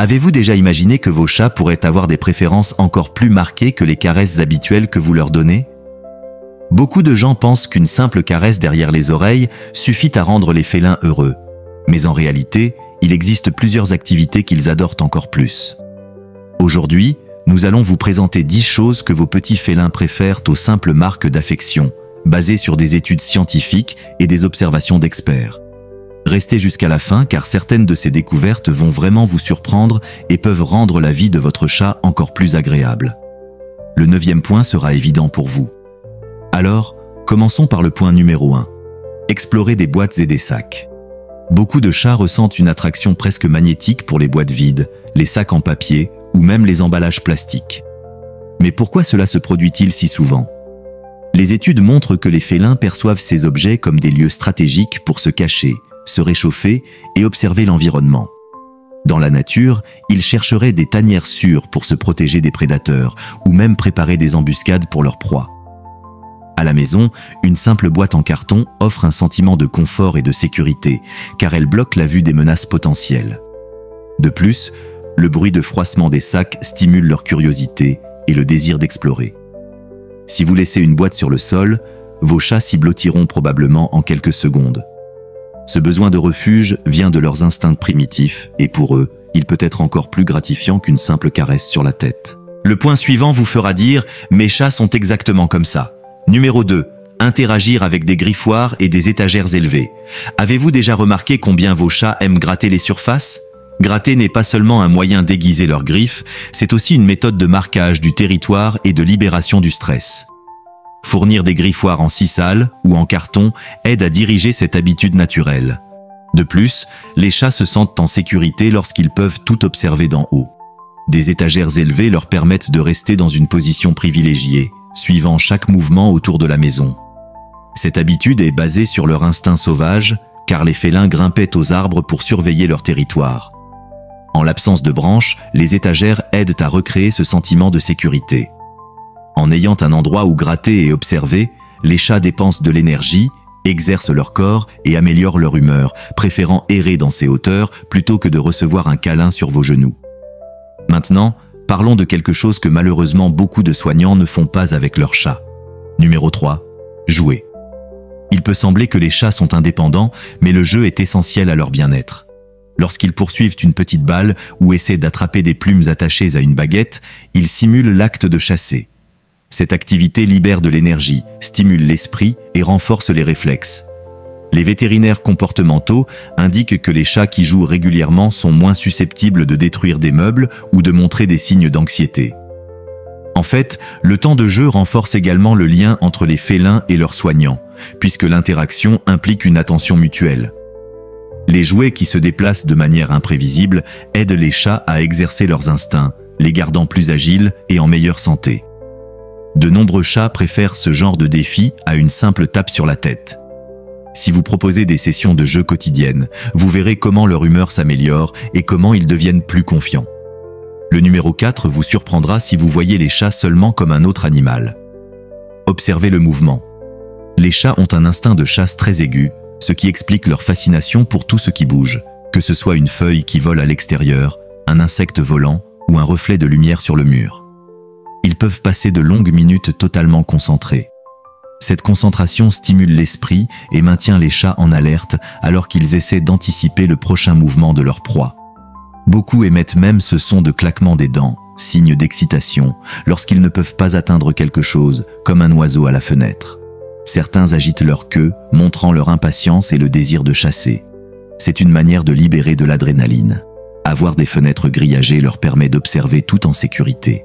Avez-vous déjà imaginé que vos chats pourraient avoir des préférences encore plus marquées que les caresses habituelles que vous leur donnez? Beaucoup de gens pensent qu'une simple caresse derrière les oreilles suffit à rendre les félins heureux. Mais en réalité, il existe plusieurs activités qu'ils adorent encore plus. Aujourd'hui, nous allons vous présenter 10 choses que vos petits félins préfèrent aux simples marques d'affection, basées sur des études scientifiques et des observations d'experts. Restez jusqu'à la fin car certaines de ces découvertes vont vraiment vous surprendre et peuvent rendre la vie de votre chat encore plus agréable. Le 9e point sera évident pour vous. Alors, commençons par le point numéro 1. Explorer des boîtes et des sacs. Beaucoup de chats ressentent une attraction presque magnétique pour les boîtes vides, les sacs en papier ou même les emballages plastiques. Mais pourquoi cela se produit-il si souvent? Les études montrent que les félins perçoivent ces objets comme des lieux stratégiques pour se cacher, se réchauffer et observer l'environnement. Dans la nature, ils chercheraient des tanières sûres pour se protéger des prédateurs ou même préparer des embuscades pour leur proie. À la maison, une simple boîte en carton offre un sentiment de confort et de sécurité, car elle bloque la vue des menaces potentielles. De plus, le bruit de froissement des sacs stimule leur curiosité et le désir d'explorer. Si vous laissez une boîte sur le sol, vos chats s'y blottiront probablement en quelques secondes. Ce besoin de refuge vient de leurs instincts primitifs et pour eux, il peut être encore plus gratifiant qu'une simple caresse sur la tête. Le point suivant vous fera dire « Mes chats sont exactement comme ça ». Numéro 2. Interagir avec des griffoirs et des étagères élevées. Avez-vous déjà remarqué combien vos chats aiment gratter les surfaces? Gratter n'est pas seulement un moyen d'aiguiser leurs griffes, c'est aussi une méthode de marquage du territoire et de libération du stress. Fournir des griffoirs en sisal ou en carton aide à diriger cette habitude naturelle. De plus, les chats se sentent en sécurité lorsqu'ils peuvent tout observer d'en haut. Des étagères élevées leur permettent de rester dans une position privilégiée, suivant chaque mouvement autour de la maison. Cette habitude est basée sur leur instinct sauvage, car les félins grimpaient aux arbres pour surveiller leur territoire. En l'absence de branches, les étagères aident à recréer ce sentiment de sécurité. En ayant un endroit où gratter et observer, les chats dépensent de l'énergie, exercent leur corps et améliorent leur humeur, préférant errer dans ces hauteurs plutôt que de recevoir un câlin sur vos genoux. Maintenant, parlons de quelque chose que malheureusement beaucoup de soignants ne font pas avec leurs chats. Numéro 3. Jouer. Il peut sembler que les chats sont indépendants, mais le jeu est essentiel à leur bien-être. Lorsqu'ils poursuivent une petite balle ou essaient d'attraper des plumes attachées à une baguette, ils simulent l'acte de chasser. Cette activité libère de l'énergie, stimule l'esprit et renforce les réflexes. Les vétérinaires comportementaux indiquent que les chats qui jouent régulièrement sont moins susceptibles de détruire des meubles ou de montrer des signes d'anxiété. En fait, le temps de jeu renforce également le lien entre les félins et leurs soignants, puisque l'interaction implique une attention mutuelle. Les jouets qui se déplacent de manière imprévisible aident les chats à exercer leurs instincts, les gardant plus agiles et en meilleure santé. De nombreux chats préfèrent ce genre de défi à une simple tape sur la tête. Si vous proposez des sessions de jeu quotidiennes, vous verrez comment leur humeur s'améliore et comment ils deviennent plus confiants. Le numéro 4 vous surprendra si vous voyez les chats seulement comme un autre animal. Observez le mouvement. Les chats ont un instinct de chasse très aigu, ce qui explique leur fascination pour tout ce qui bouge, que ce soit une feuille qui vole à l'extérieur, un insecte volant ou un reflet de lumière sur le mur. Ils peuvent passer de longues minutes totalement concentrés. Cette concentration stimule l'esprit et maintient les chats en alerte alors qu'ils essaient d'anticiper le prochain mouvement de leur proie. Beaucoup émettent même ce son de claquement des dents, signe d'excitation, lorsqu'ils ne peuvent pas atteindre quelque chose, comme un oiseau à la fenêtre. Certains agitent leur queue, montrant leur impatience et le désir de chasser. C'est une manière de libérer de l'adrénaline. Avoir des fenêtres grillagées leur permet d'observer tout en sécurité.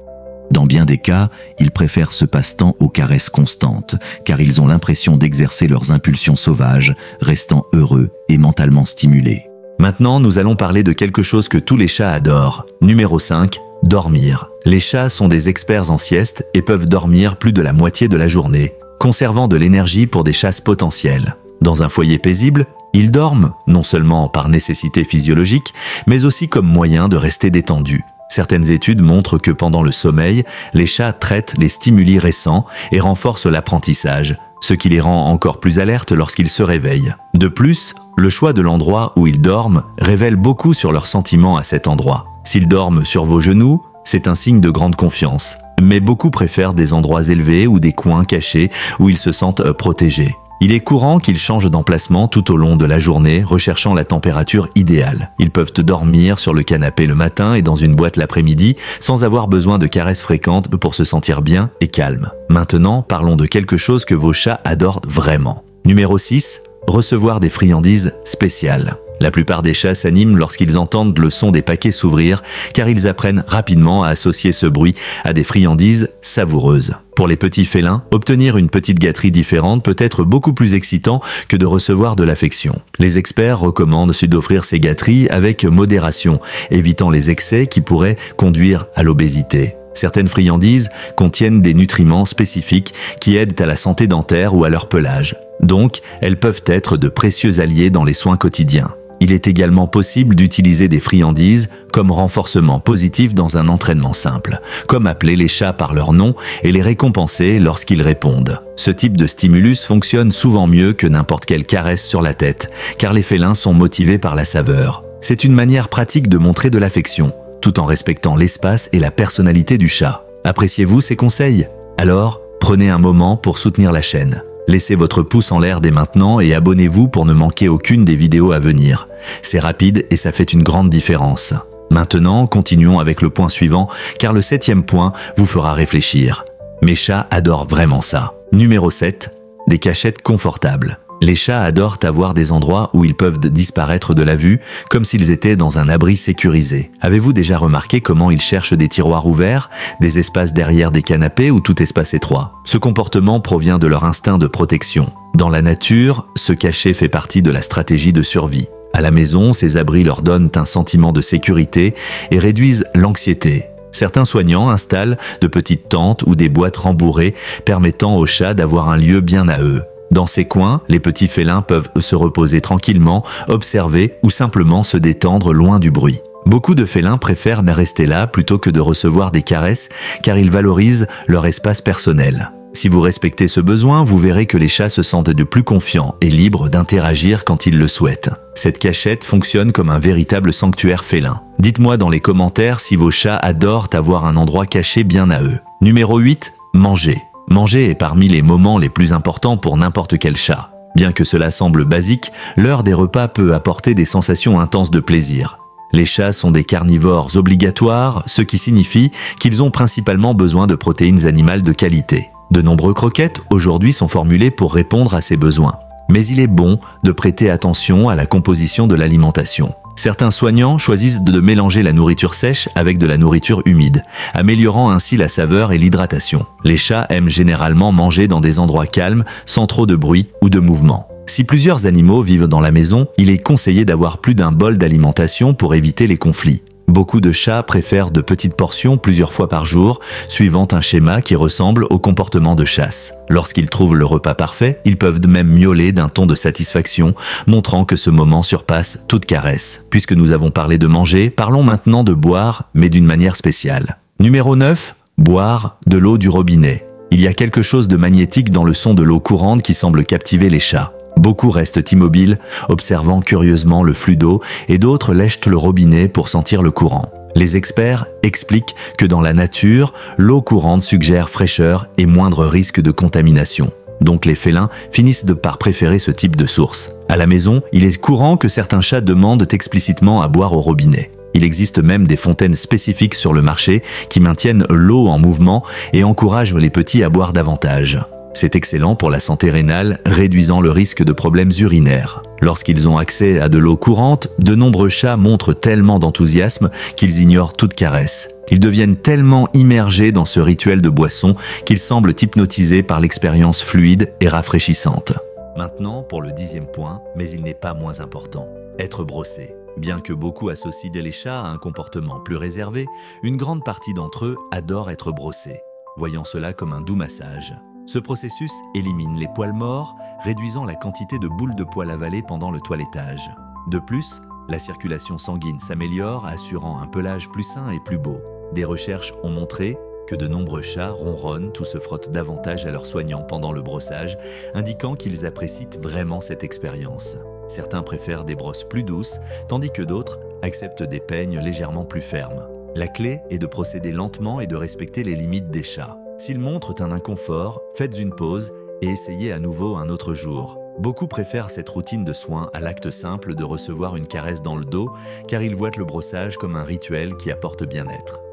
Dans bien des cas, ils préfèrent ce passe-temps aux caresses constantes, car ils ont l'impression d'exercer leurs impulsions sauvages, restant heureux et mentalement stimulés. Maintenant, nous allons parler de quelque chose que tous les chats adorent. Numéro 5, dormir. Les chats sont des experts en sieste et peuvent dormir plus de la moitié de la journée, conservant de l'énergie pour des chasses potentielles. Dans un foyer paisible, ils dorment, non seulement par nécessité physiologique, mais aussi comme moyen de rester détendus. Certaines études montrent que pendant le sommeil, les chats traitent les stimuli récents et renforcent l'apprentissage, ce qui les rend encore plus alertes lorsqu'ils se réveillent. De plus, le choix de l'endroit où ils dorment révèle beaucoup sur leurs sentiments à cet endroit. S'ils dorment sur vos genoux, c'est un signe de grande confiance. Mais beaucoup préfèrent des endroits élevés ou des coins cachés où ils se sentent protégés. Il est courant qu'ils changent d'emplacement tout au long de la journée, recherchant la température idéale. Ils peuvent dormir sur le canapé le matin et dans une boîte l'après-midi, sans avoir besoin de caresses fréquentes pour se sentir bien et calme. Maintenant, parlons de quelque chose que vos chats adorent vraiment. Numéro 6. Recevoir des friandises spéciales. La plupart des chats s'animent lorsqu'ils entendent le son des paquets s'ouvrir, car ils apprennent rapidement à associer ce bruit à des friandises savoureuses. Pour les petits félins, obtenir une petite gâterie différente peut être beaucoup plus excitant que de recevoir de l'affection. Les experts recommandent d'offrir ces gâteries avec modération, évitant les excès qui pourraient conduire à l'obésité. Certaines friandises contiennent des nutriments spécifiques qui aident à la santé dentaire ou à leur pelage. Donc, elles peuvent être de précieux alliés dans les soins quotidiens. Il est également possible d'utiliser des friandises comme renforcement positif dans un entraînement simple, comme appeler les chats par leur nom et les récompenser lorsqu'ils répondent. Ce type de stimulus fonctionne souvent mieux que n'importe quelle caresse sur la tête, car les félins sont motivés par la saveur. C'est une manière pratique de montrer de l'affection, tout en respectant l'espace et la personnalité du chat. Appréciez-vous ces conseils? Alors, prenez un moment pour soutenir la chaîne. Laissez votre pouce en l'air dès maintenant et abonnez-vous pour ne manquer aucune des vidéos à venir. C'est rapide et ça fait une grande différence. Maintenant, continuons avec le point suivant, car le 7e point vous fera réfléchir. Mes chats adorent vraiment ça. Numéro 7. Des cachettes confortables. Les chats adorent avoir des endroits où ils peuvent disparaître de la vue, comme s'ils étaient dans un abri sécurisé. Avez-vous déjà remarqué comment ils cherchent des tiroirs ouverts, des espaces derrière des canapés ou tout espace étroit? Ce comportement provient de leur instinct de protection. Dans la nature, se cacher fait partie de la stratégie de survie. À la maison, ces abris leur donnent un sentiment de sécurité et réduisent l'anxiété. Certains soignants installent de petites tentes ou des boîtes rembourrées permettant aux chats d'avoir un lieu bien à eux. Dans ces coins, les petits félins peuvent se reposer tranquillement, observer ou simplement se détendre loin du bruit. Beaucoup de félins préfèrent rester là plutôt que de recevoir des caresses car ils valorisent leur espace personnel. Si vous respectez ce besoin, vous verrez que les chats se sentent de plus confiants et libres d'interagir quand ils le souhaitent. Cette cachette fonctionne comme un véritable sanctuaire félin. Dites-moi dans les commentaires si vos chats adorent avoir un endroit caché bien à eux. Numéro 8. Manger. Manger est parmi les moments les plus importants pour n'importe quel chat. Bien que cela semble basique, l'heure des repas peut apporter des sensations intenses de plaisir. Les chats sont des carnivores obligatoires, ce qui signifie qu'ils ont principalement besoin de protéines animales de qualité. De nombreux croquettes aujourd'hui sont formulées pour répondre à ces besoins. Mais il est bon de prêter attention à la composition de l'alimentation. Certains soignants choisissent de mélanger la nourriture sèche avec de la nourriture humide, améliorant ainsi la saveur et l'hydratation. Les chats aiment généralement manger dans des endroits calmes, sans trop de bruit ou de mouvement. Si plusieurs animaux vivent dans la maison, il est conseillé d'avoir plus d'un bol d'alimentation pour éviter les conflits. Beaucoup de chats préfèrent de petites portions plusieurs fois par jour, suivant un schéma qui ressemble au comportement de chasse. Lorsqu'ils trouvent le repas parfait, ils peuvent même miauler d'un ton de satisfaction, montrant que ce moment surpasse toute caresse. Puisque nous avons parlé de manger, parlons maintenant de boire, mais d'une manière spéciale. Numéro 9. Boire de l'eau du robinet. Il y a quelque chose de magnétique dans le son de l'eau courante qui semble captiver les chats. Beaucoup restent immobiles, observant curieusement le flux d'eau, et d'autres lèchent le robinet pour sentir le courant. Les experts expliquent que dans la nature, l'eau courante suggère fraîcheur et moindre risque de contamination. Donc les félins finissent par préférer ce type de source. À la maison, il est courant que certains chats demandent explicitement à boire au robinet. Il existe même des fontaines spécifiques sur le marché qui maintiennent l'eau en mouvement et encouragent les petits à boire davantage. C'est excellent pour la santé rénale, réduisant le risque de problèmes urinaires. Lorsqu'ils ont accès à de l'eau courante, de nombreux chats montrent tellement d'enthousiasme qu'ils ignorent toute caresse. Ils deviennent tellement immergés dans ce rituel de boisson qu'ils semblent hypnotisés par l'expérience fluide et rafraîchissante. Maintenant, pour le 10e point, mais il n'est pas moins important, être brossé. Bien que beaucoup associent les chats à un comportement plus réservé, une grande partie d'entre eux adorent être brossés, voyant cela comme un doux massage. Ce processus élimine les poils morts, réduisant la quantité de boules de poils avalées pendant le toilettage. De plus, la circulation sanguine s'améliore, assurant un pelage plus sain et plus beau. Des recherches ont montré que de nombreux chats ronronnent ou se frottent davantage à leurs soignants pendant le brossage, indiquant qu'ils apprécient vraiment cette expérience. Certains préfèrent des brosses plus douces, tandis que d'autres acceptent des peignes légèrement plus fermes. La clé est de procéder lentement et de respecter les limites des chats. S'ils montrent un inconfort, faites une pause et essayez à nouveau un autre jour. Beaucoup préfèrent cette routine de soins à l'acte simple de recevoir une caresse dans le dos car ils voient le brossage comme un rituel qui apporte bien-être.